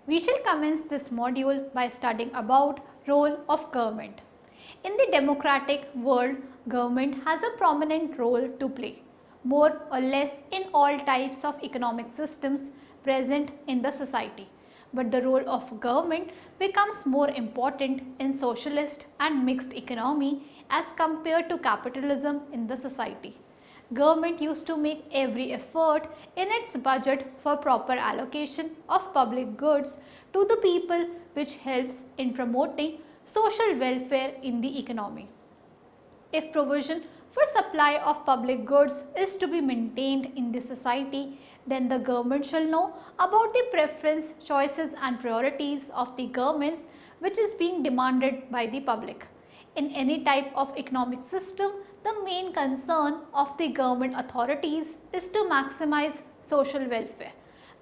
We shall commence this module by studying about role of government. In the democratic world, government has a prominent role to play, more or less in all types of economic systems present in the society. But the role of government becomes more important in socialist and mixed economy as compared to capitalism in the society. Government used to make every effort in its budget for proper allocation of public goods to the people, which helps in promoting social welfare in the economy. If provision for supply of public goods is to be maintained in the society, then the government shall know about the preference, choices and priorities of the governments which is being demanded by the public. In any type of economic system, the main concern of the government authorities is to maximize social welfare.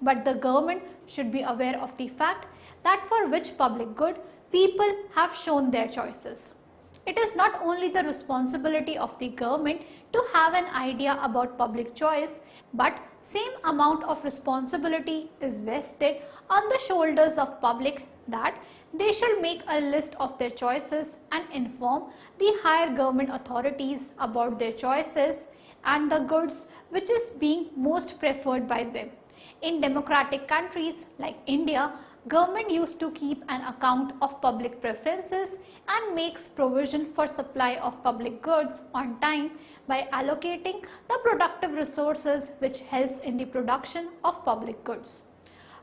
But the government should be aware of the fact that for which public good people have shown their choices. It is not only the responsibility of the government to have an idea about public choice, but same amount of responsibility is vested on the shoulders of public that they shall make a list of their choices and inform the higher government authorities about their choices and the goods which is being most preferred by them. In democratic countries like India, government used to keep an account of public preferences and makes provision for supply of public goods on time by allocating the productive resources which helps in the production of public goods.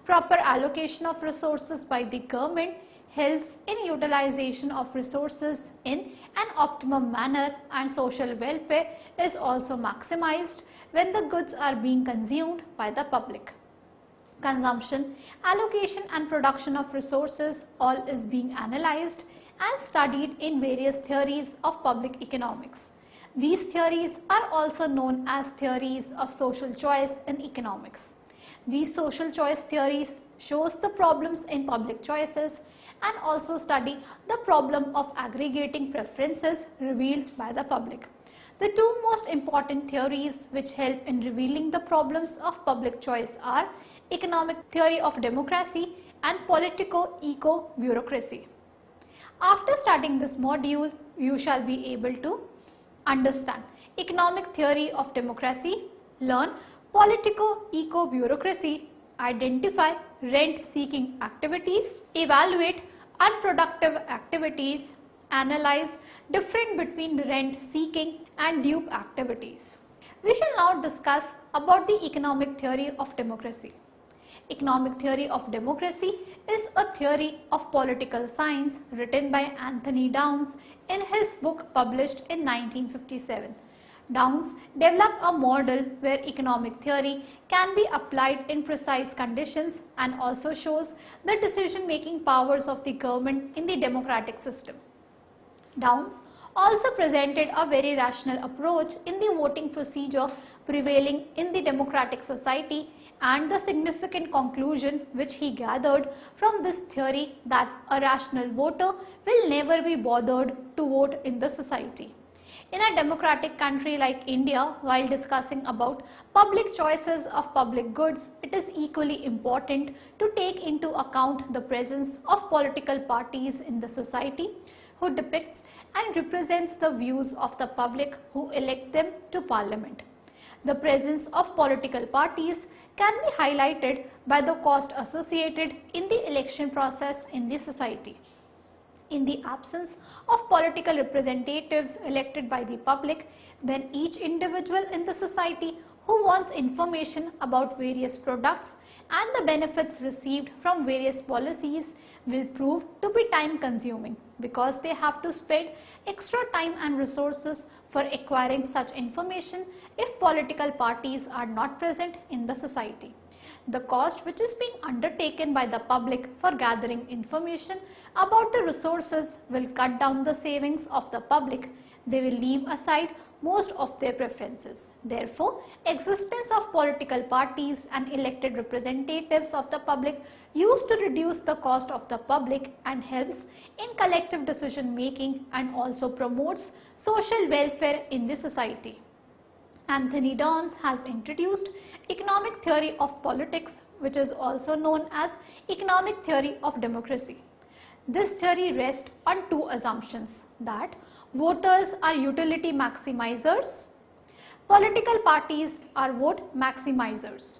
Proper allocation of resources by the government helps in utilization of resources in an optimum manner, and social welfare is also maximized when the goods are being consumed by the public. Consumption, allocation and production of resources all is being analyzed and studied in various theories of public economics. These theories are also known as theories of social choice in economics. These social choice theories shows the problems in public choices and also study the problem of aggregating preferences revealed by the public. The two most important theories which help in revealing the problems of public choice are economic theory of democracy and Politico-eco-bureaucracy. After studying this module, you shall be able to understand economic theory of democracy, learn Politico-eco-bureaucracy, identify rent-seeking activities, evaluate unproductive activities, analyze difference between rent-seeking and dupe activities. We shall now discuss about the economic theory of democracy. Economic theory of democracy is a theory of political science written by Anthony Downs in his book published in 1957. Downs developed a model where economic theory can be applied in precise conditions and also shows the decision-making powers of the government in the democratic system. Downs also presented a very rational approach in the voting procedure prevailing in the democratic society and the significant conclusion which he gathered from this theory that a rational voter will never be bothered to vote in the society. In a democratic country like India, while discussing about public choices of public goods, it is equally important to take into account the presence of political parties in the society who depicts and represents the views of the public who elect them to parliament. The presence of political parties can be highlighted by the cost associated in the election process in the society. In the absence of political representatives elected by the public, then each individual in the society who wants information about various products and the benefits received from various policies will prove to be time consuming because they have to spend extra time and resources for acquiring such information if political parties are not present in the society. The cost which is being undertaken by the public for gathering information about the resources will cut down the savings of the public. They will leave aside most of their preferences. Therefore, existence of political parties and elected representatives of the public used to reduce the cost of the public and helps in collective decision making and also promotes social welfare in the society. Anthony Downs has introduced economic theory of politics which is also known as economic theory of democracy. This theory rests on two assumptions: that voters are utility maximizers, political parties are vote maximizers.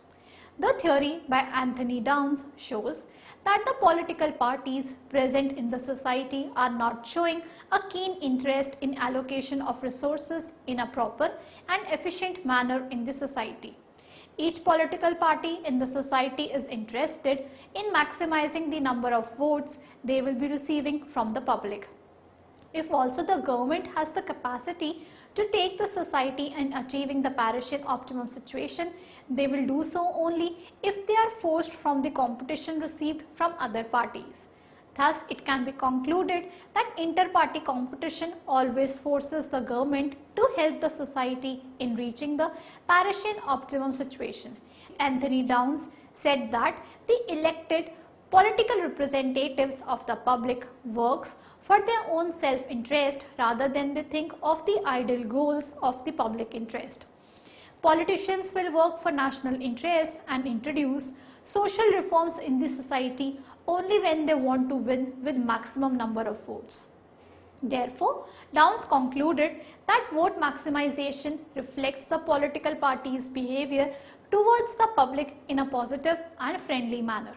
The theory by Anthony Downs shows that the political parties present in the society are not showing a keen interest in allocation of resources in a proper and efficient manner in the society. Each political party in the society is interested in maximizing the number of votes they will be receiving from the public. If also the government has the capacity to take the society in achieving the Parisian optimum situation, they will do so only if they are forced from the competition received from other parties. Thus, it can be concluded that inter-party competition always forces the government to help the society in reaching the Parisian optimum situation. Anthony Downs said that the elected political representatives of the public works for their own self-interest rather than they think of the ideal goals of the public interest. Politicians will work for national interest and introduce social reforms in the society only when they want to win with maximum number of votes. Therefore, Downs concluded that vote maximization reflects the political party's behavior towards the public in a positive and friendly manner.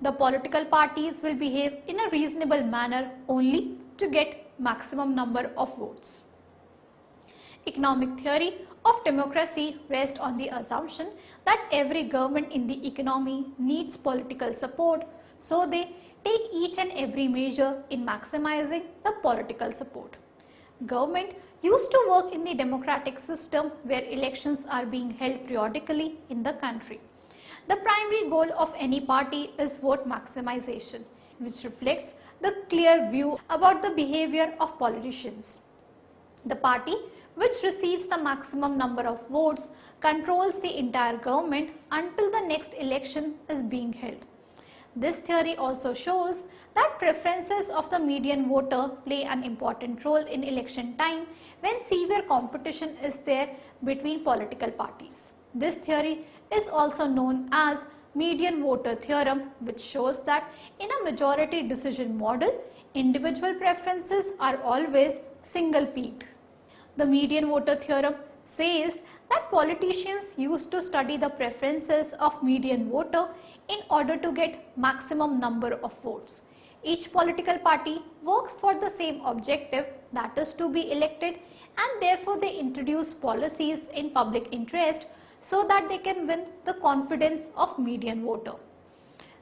The political parties will behave in a reasonable manner only to get maximum number of votes. Economic theory of democracy rests on the assumption that every government in the economy needs political support, so they take each and every measure in maximizing the political support. Government used to work in the democratic system where elections are being held periodically in the country. The primary goal of any party is vote maximization, which reflects the clear view about the behavior of politicians. The party which receives the maximum number of votes controls the entire government until the next election is being held. This theory also shows that preferences of the median voter play an important role in election time when severe competition is there between political parties. This theory is also known as median voter theorem, which shows that in a majority decision model, individual preferences are always single-peaked. The median voter theorem says that politicians used to study the preferences of median voter in order to get maximum number of votes. Each political party works for the same objective, that is to be elected, and therefore they introduce policies in public interest so that they can win the confidence of median voter.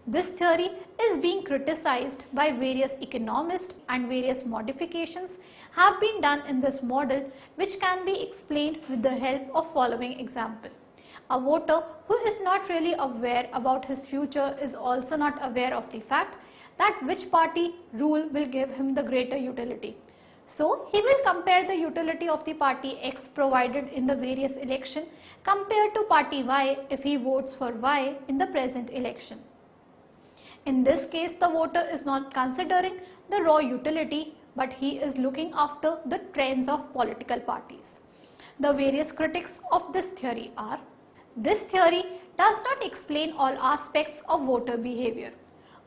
This theory is being criticized by various economists, and various modifications have been done in this model, which can be explained with the help of following example. A voter who is not really aware about his future is also not aware of the fact that which party rule will give him the greater utility. So, he will compare the utility of the party X provided in the various election compared to party Y if he votes for Y in the present election. In this case, the voter is not considering the raw utility, but he is looking after the trends of political parties. The various critics of this theory are: this theory does not explain all aspects of voter behavior.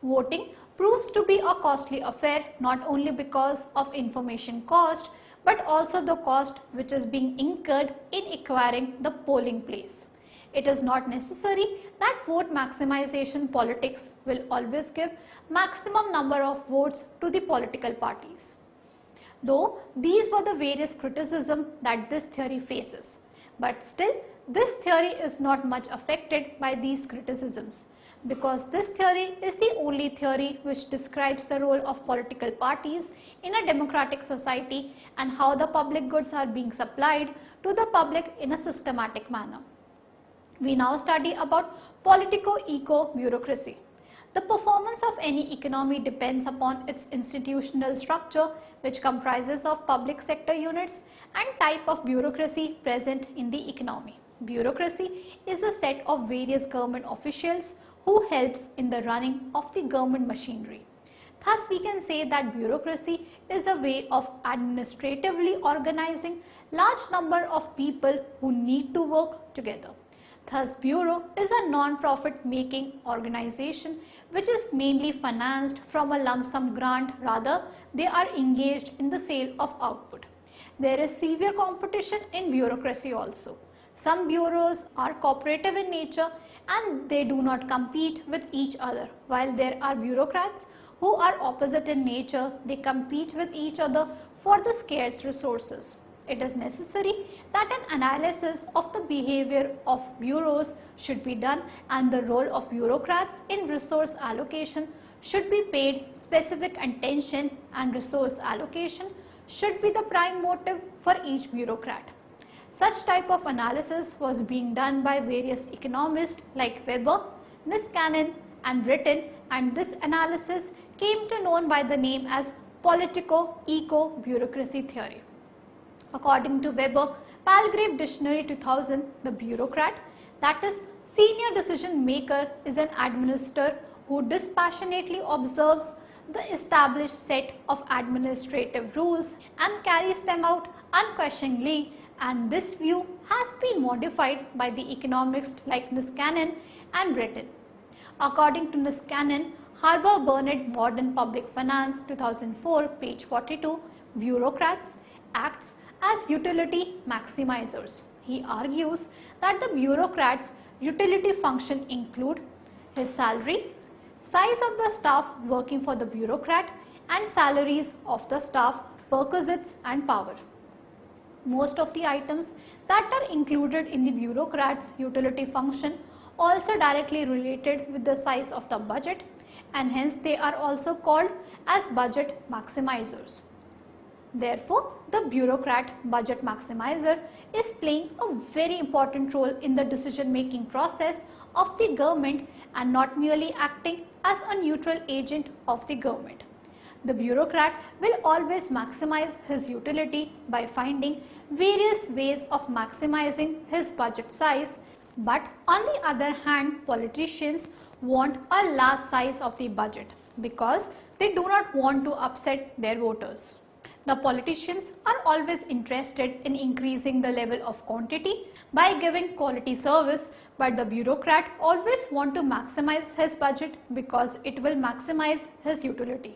Voting proves to be a costly affair not only because of information cost, but also the cost which is being incurred in acquiring the polling place. It is not necessary that vote maximization politics will always give maximum number of votes to the political parties. Though these were the various criticisms that this theory faces, but still this theory is not much affected by these criticisms, because this theory is the only theory which describes the role of political parties in a democratic society and how the public goods are being supplied to the public in a systematic manner. We now study about Politico-eco-bureaucracy. The performance of any economy depends upon its institutional structure, which comprises of public sector units and type of bureaucracy present in the economy. Bureaucracy is a set of various government officials who helps in the running of the government machinery. Thus, we can say that bureaucracy is a way of administratively organizing large number of people who need to work together. Thus, bureau is a non-profit making organization which is mainly financed from a lump sum grant, rather they are engaged in the sale of output. There is severe competition in bureaucracy also. Some bureaus are cooperative in nature and they do not compete with each other, while there are bureaucrats who are opposite in nature. They compete with each other for the scarce resources. It is necessary that an analysis of the behavior of bureaus should be done, and the role of bureaucrats in resource allocation should be paid specific attention, and resource allocation should be the prime motive for each bureaucrat. Such type of analysis was being done by various economists like Weber, Niskanen and Britton, and this analysis came to known by the name as Politico-eco-bureaucracy theory. According to Weber, Palgrave Dictionary 2000, the bureaucrat, that is senior decision maker, is an administrator who dispassionately observes the established set of administrative rules and carries them out unquestioningly, and this view has been modified by the economists like Niskanen and Britton. According to Niskanen, Harbour Burnett Modern Public Finance 2004, page 42, bureaucrats acts as utility maximizers. He argues that the bureaucrat's utility function include his salary, size of the staff working for the bureaucrat, and salaries of the staff, perquisites and power. Most of the items that are included in the bureaucrat's utility function also directly related with the size of the budget, and hence they are also called as budget maximizers. Therefore, the bureaucrat budget maximizer is playing a very important role in the decision making process of the government and not merely acting as a neutral agent of the government. The bureaucrat will always maximize his utility by finding various ways of maximizing his budget size, but on the other hand, politicians want a large size of the budget because they do not want to upset their voters. The politicians are always interested in increasing the level of quantity by giving quality service, but the bureaucrat always want to maximize his budget because it will maximize his utility.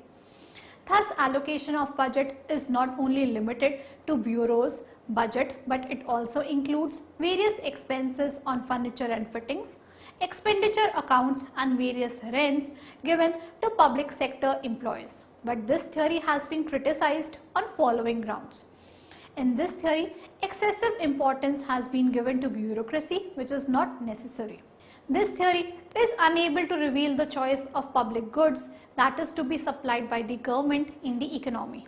Thus, allocation of budget is not only limited to bureau's budget, but it also includes various expenses on furniture and fittings, expenditure accounts and various rents given to public sector employees. But this theory has been criticized on following grounds. In this theory, excessive importance has been given to bureaucracy, which is not necessary. This theory is unable to reveal the choice of public goods that is to be supplied by the government in the economy.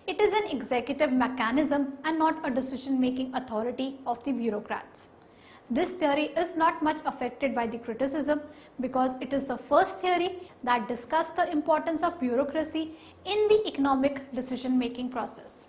It is an executive mechanism and not a decision-making authority of the bureaucrats. This theory is not much affected by the criticism because it is the first theory that discussed the importance of bureaucracy in the economic decision-making process.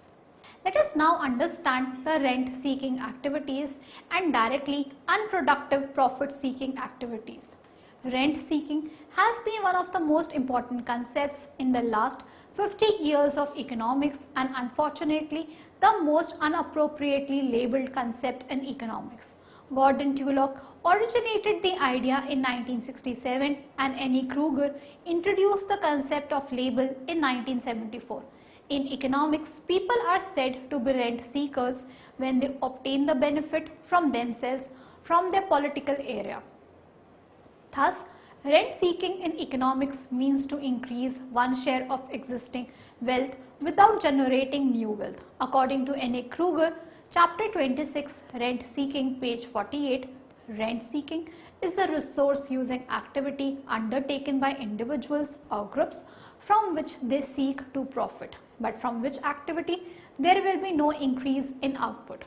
Let us now understand the rent-seeking activities and directly unproductive profit-seeking activities. Rent-seeking has been one of the most important concepts in the last 50 years of economics and unfortunately the most unappropriately labeled concept in economics. Gordon Tullock originated the idea in 1967 and Annie Kruger introduced the concept of label in 1974. In economics, people are said to be rent seekers when they obtain the benefit from themselves from their political area. Thus, rent seeking in economics means to increase one share of existing wealth without generating new wealth. According to Annie Kruger, Chapter 26, Rent Seeking, page 48, rent seeking is a resource using activity undertaken by individuals or groups from which they seek to profit, but from which activity there will be no increase in output.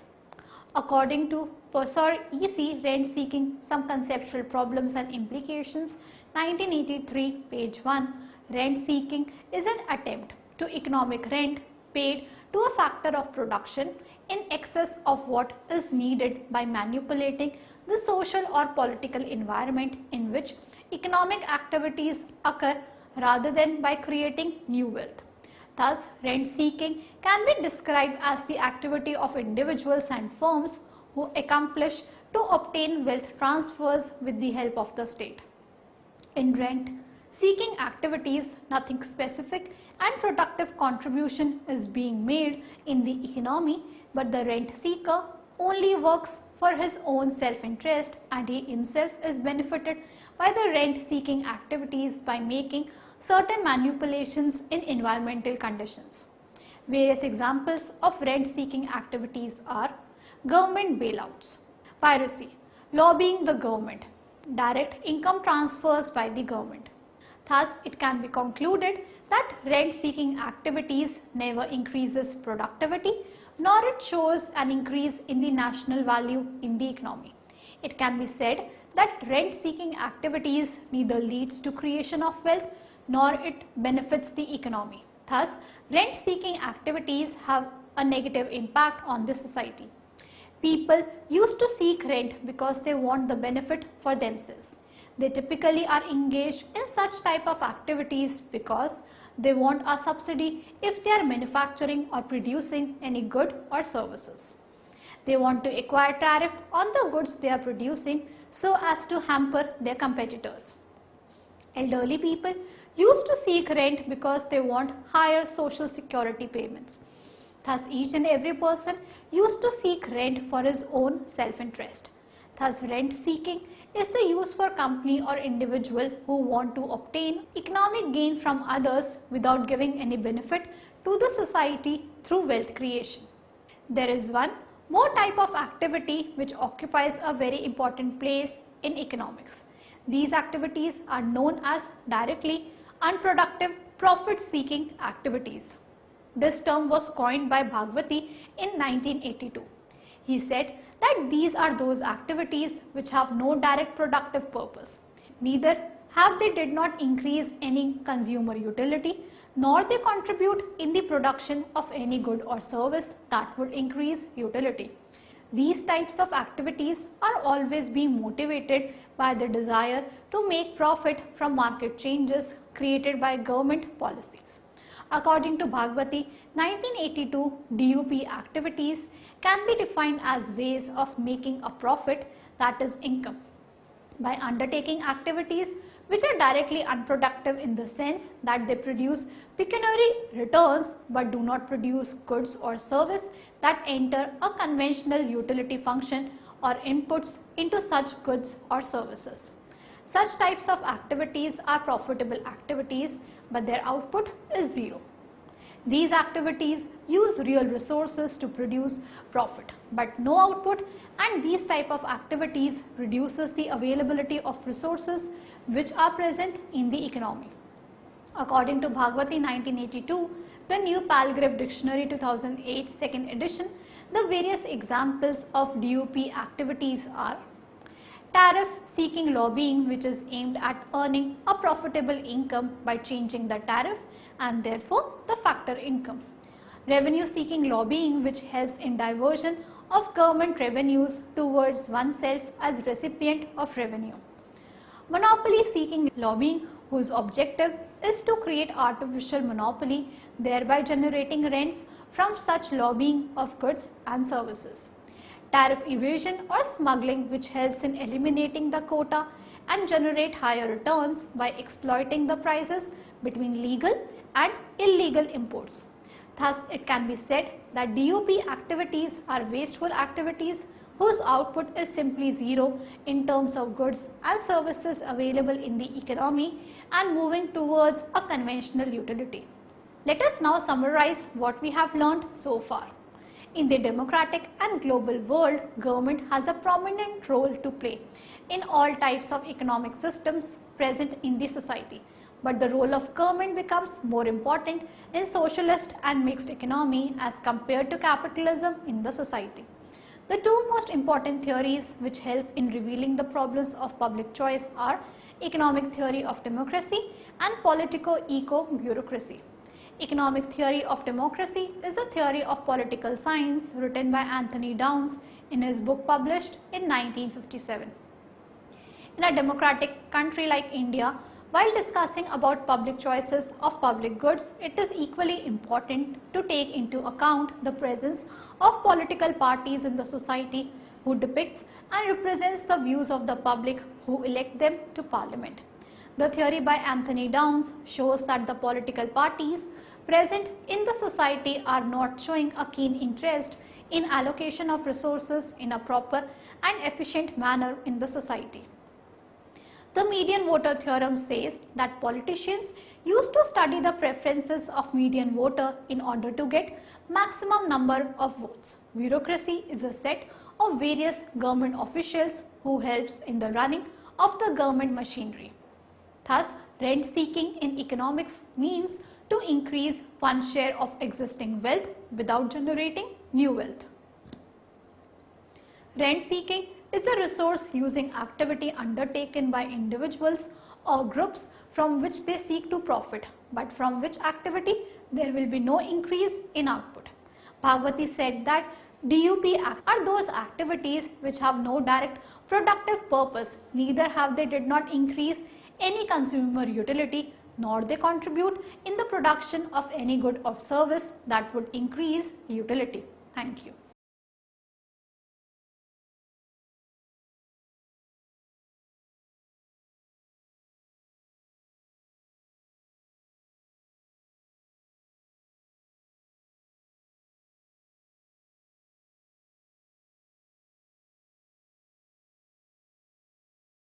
According to Purser E.C., Rent Seeking, Some Conceptual Problems and Implications, 1983, page 1, rent seeking is an attempt to economic rent paid to a factor of production in excess of what is needed by manipulating the social or political environment in which economic activities occur rather than by creating new wealth. Thus, rent seeking can be described as the activity of individuals and firms who accomplish to obtain wealth transfers with the help of the state. In rent-seeking activities, nothing specific and productive contribution is being made in the economy, but the rent seeker only works for his own self-interest and he himself is benefited by the rent-seeking activities by making certain manipulations in environmental conditions. Various examples of rent-seeking activities are government bailouts, piracy, lobbying the government, direct income transfers by the government. Thus, it can be concluded that rent-seeking activities never increases productivity nor it shows an increase in the national value in the economy. It can be said that rent-seeking activities neither leads to creation of wealth nor it benefits the economy. Thus, rent-seeking activities have a negative impact on the society. People used to seek rent because they want the benefit for themselves. They typically are engaged in such type of activities because they want a subsidy if they are manufacturing or producing any good or services. They want to acquire tariff on the goods they are producing so as to hamper their competitors. Elderly people used to seek rent because they want higher social security payments. Thus, each and every person used to seek rent for his own self-interest. Thus, rent seeking is the use for company or individual who want to obtain economic gain from others without giving any benefit to the society through wealth creation. There is one more type of activity which occupies a very important place in economics. These activities are known as directly unproductive profit-seeking activities. This term was coined by Bhagwati in 1982. He said that these are those activities which have no direct productive purpose. Neither have they did not increase any consumer utility, nor they contribute in the production of any good or service that would increase utility. These types of activities are always being motivated by the desire to make profit from market changes created by government policies. According to Bhagwati, 1982 DUP activities can be defined as ways of making a profit, that is income, by undertaking activities which are directly unproductive in the sense that they produce pecuniary returns but do not produce goods or service that enter a conventional utility function or inputs into such goods or services. Such types of activities are profitable activities, but their output is zero. These activities use real resources to produce profit, but no output, and these type of activities reduces the availability of resources which are present in the economy. According to Bhagwati 1982, the New Palgrave Dictionary 2008 second edition, the various examples of DUP activities are tariff seeking lobbying, which is aimed at earning a profitable income by changing the tariff and therefore the factor income. Revenue seeking lobbying, which helps in diversion of government revenues towards oneself as recipient of revenue. Monopoly seeking lobbying, whose objective is to create artificial monopoly, thereby generating rents from such lobbying of goods and services. Tariff evasion or smuggling, which helps in eliminating the quota and generate higher returns by exploiting the prices between legal and illegal imports. Thus, it can be said that DUP activities are wasteful activities whose output is simply zero in terms of goods and services available in the economy and moving towards a conventional utility. Let us now summarize what we have learned so far. In the democratic and global world, government has a prominent role to play in all types of economic systems present in the society. But the role of government becomes more important in socialist and mixed economy as compared to capitalism in the society. The two most important theories which help in revealing the problems of public choice are economic theory of democracy and Politico-eco-bureaucracy. Economic theory of democracy is a theory of political science written by Anthony Downs in his book published in 1957. In a democratic country like India, while discussing about public choices of public goods, it is equally important to take into account the presence of political parties in the society who depicts and represents the views of the public who elect them to parliament. The theory by Anthony Downs shows that the political parties present in the society are not showing a keen interest in allocation of resources in a proper and efficient manner in the society. The median voter theorem says that politicians used to study the preferences of median voter in order to get maximum number of votes. Bureaucracy is a set of various government officials who helps in the running of the government machinery. Thus, rent seeking in economics means to increase one share of existing wealth without generating new wealth. Rent seeking is a resource using activity undertaken by individuals or groups from which they seek to profit, but from which activity there will be no increase in output. Bhagwati said that DUP are those activities which have no direct productive purpose, neither have they did not increase any consumer utility, nor they contribute in the production of any good or service that would increase utility. Thank you.